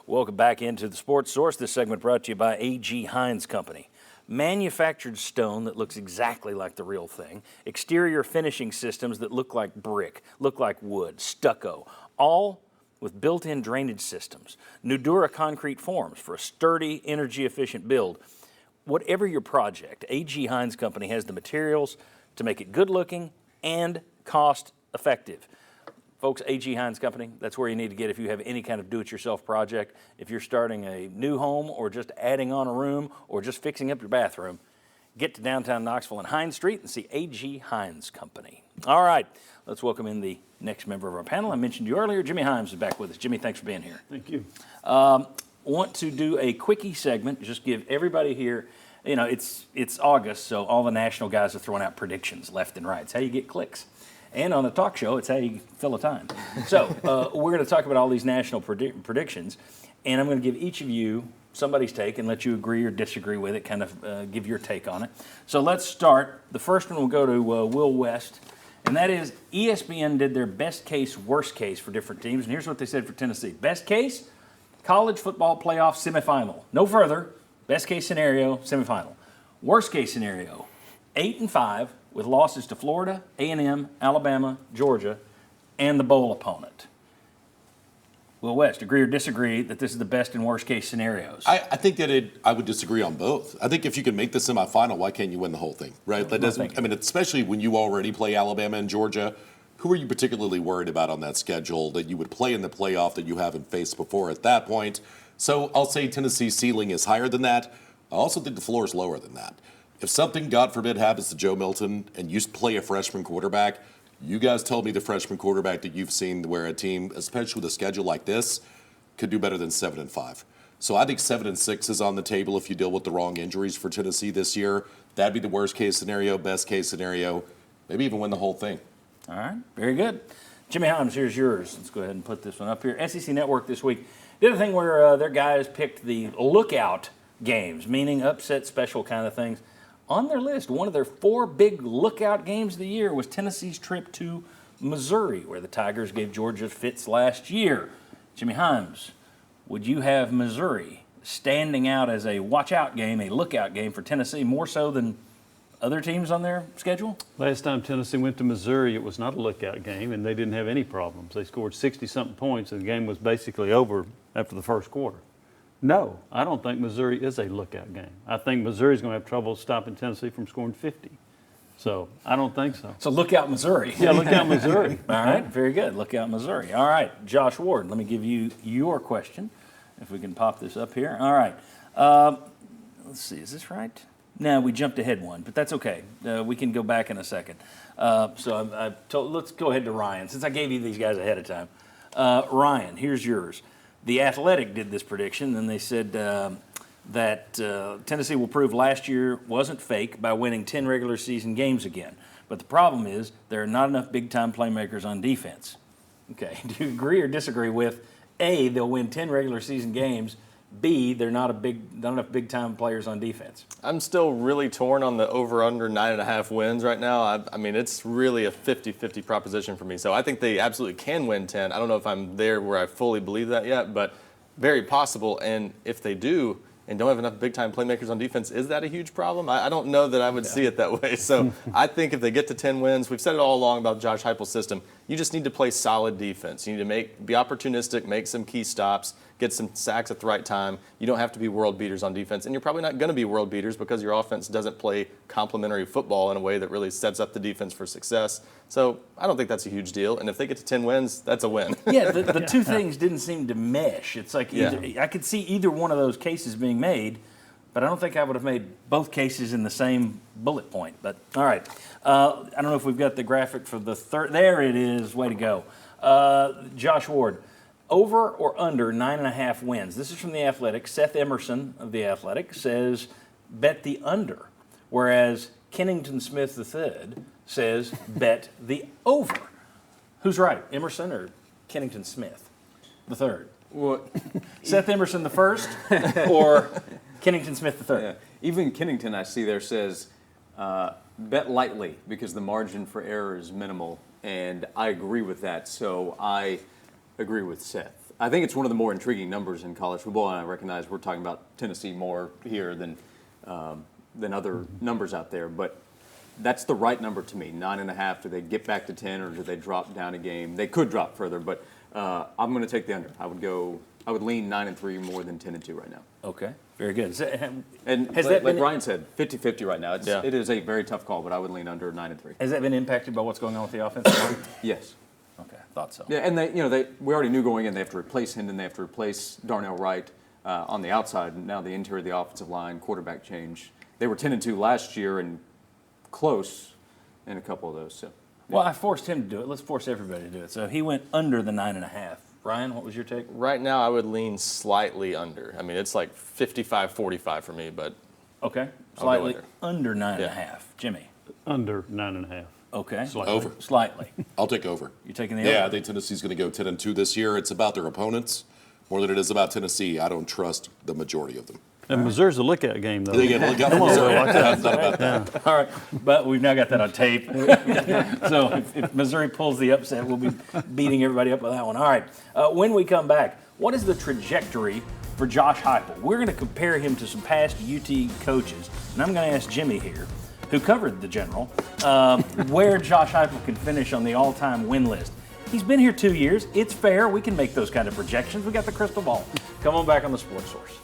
Welcome back into the Sports Source. This segment brought to you by A.G. Hines Company. Manufactured stone that looks exactly like the real thing. Exterior finishing systems that look like brick, look like wood, stucco, all with built-in drainage systems. Nudura concrete forms for a sturdy, energy-efficient build. Whatever your project, A.G. Hines Company has the materials to make it good-looking and cost-effective. Folks, A.G. Hines Company, that's where you need to get if you have any kind of do-it-yourself project. If you're starting a new home or just adding on a room or just fixing up your bathroom, get to downtown Knoxville and Hines Street and see A.G. Hines Company. All right, let's welcome in the next member of our panel. I mentioned you earlier, Jimmy Himes is back with us. Jimmy, thanks for being here. Thank you. Want to do a quickie segment, just give everybody here, you know, it's August, so all the national guys are throwing out predictions left and right. It's how you get clicks. And on a talk show, it's how you fill a time. So we're going to talk about all these national predictions, and I'm going to give each of you somebody's take and let you agree or disagree with it, kind of give your take on it. So let's start. The first one will go to Will West, and that is ESPN did their best case, worst case for different teams, and here's what they said for Tennessee. Best case, college football playoff semifinal. No further. Best case scenario, semifinal. Worst case scenario, 8-5. With losses to Florida, A&M, Alabama, Georgia, and the bowl opponent. Will West, agree or disagree that this is the best and worst case scenarios? I think that I would disagree on both. I think if you can make the semifinal, why can't you win the whole thing, right? That doesn't. I mean, especially when you already play Alabama and Georgia. Who are you particularly worried about on that schedule that you would play in the playoff that you haven't faced before at that point? So I'll say Tennessee's ceiling is higher than that. I also think the floor is lower than that. If something, God forbid, happens to Joe Milton and you play a freshman quarterback, you guys tell me the freshman quarterback that you've seen where a team, especially with a schedule like this, could do better than 7-5. So I think 7-6 is on the table if you deal with the wrong injuries for Tennessee this year. That'd be the worst case scenario. Best case scenario, maybe even win the whole thing. All right, very good. Jimmy Himes, here's yours. Let's go ahead and put this one up here. SEC Network this week did a thing where their guys picked the lookout games, meaning upset special kind of things. On their list, one of their 4 big lookout games of the year was Tennessee's trip to Missouri, where the Tigers gave Georgia fits last year. Jimmy Himes, would you have Missouri standing out as a watch-out game, a lookout game for Tennessee, more so than other teams on their schedule? Last time Tennessee went to Missouri, it was not a lookout game, and they didn't have any problems. They scored 60-something points, and the game was basically over after the first quarter. No, I don't think Missouri is a lookout game. I think Missouri's going to have trouble stopping Tennessee from scoring 50. So I don't think so. So look out Missouri. Yeah, look out Missouri. All right, very good. Look out Missouri. All right, Josh Ward, let me give you your question, if we can pop this up here. All right. Let's see, is this right? No, we jumped ahead one, but that's okay. We can go back in a second. Let's go ahead to Ryan, since I gave you these guys ahead of time. Ryan, here's yours. The Athletic did this prediction, and they said that Tennessee will prove last year wasn't fake by winning 10 regular season games again. But the problem is there are not enough big-time playmakers on defense. Okay, do you agree or disagree with, A, they'll win 10 regular season games, B, they're not enough big-time players on defense? I'm still really torn on the over-under 9.5 wins right now. I mean, it's really a 50-50 proposition for me. So I think they absolutely can win 10. I don't know if I'm there where I fully believe that yet, but very possible. And if they do and don't have enough big-time playmakers on defense, is that a huge problem? I don't know that I would see it that way. So I think if they get to 10 wins, we've said it all along about Josh Heupel's system, you just need to play solid defense. You need to be opportunistic, make some key stops, get some sacks at the right time. You don't have to be world beaters on defense, and you're probably not going to be world beaters because your offense doesn't play complementary football in a way that really sets up the defense for success. So I don't think that's a huge deal, and if they get to 10 wins, that's a win. Yeah, the two things didn't seem to mesh. It's like I could see either one of those cases being made, but I don't think I would have made both cases in the same bullet point. But all right, I don't know if we've got the graphic for the third. There it is. Way to go, Josh Ward. Over or under 9.5 wins? This is from The Athletic. Seth Emerson of The Athletic says bet the under, whereas Kennington Smith III says bet the over. Who's right, Emerson or Kennington Smith III? Well, Seth Emerson the first or Kennington Smith III? yeah. Even Kennington, I see there, says bet lightly because the margin for error is minimal, and I agree with that. So I agree with Seth. I think it's one of the more intriguing numbers in college football, and I recognize we're talking about Tennessee more here than other numbers out there, but that's the right number to me. 9.5. Do they get back to 10, or do they drop down a game? They could drop further, but I'm going to take the under. I would lean 9-3 more than 10-2 right now. Okay, very good. And has like that been Ryan said, 50-50 right now. It is a very tough call, but I would lean under 9-3. Has that been impacted by what's going on with the offensive line? Yes. Okay, thought so. Yeah, and we already knew going in they have to replace Hendon, they have to replace Darnell Wright on the outside, and now the interior of the offensive line, quarterback change. They were 10-2 last year and close in a couple of those. So. Well, I forced him to do it. Let's force everybody to do it. So he went under the 9.5. Ryan, what was your take? Right now, I would lean slightly under. I mean, it's like 55-45 for me, but Okay, go slightly under. under 9.5. Jimmy? Under 9.5. Okay. Slightly. Over. Slightly. I'll take over. You're taking the Yeah, I over? think Tennessee's going to go 10-2 this year. It's about their opponents more than it is about Tennessee. I don't trust the majority of them. And Missouri's a lookout game, though. They get look out for Missouri. Not about that. All right, but we've now got that on tape. So if Missouri pulls the upset, we'll be beating everybody up with that one. All right, when we come back, what is the trajectory for Josh Heupel? We're going to compare him to some past UT coaches, and I'm going to ask Jimmy here, who covered the General, where Josh Heupel can finish on the all-time win list. He's been here 2 years. It's fair. We can make those kind of projections. We got the crystal ball. Come on back on the Sports Source.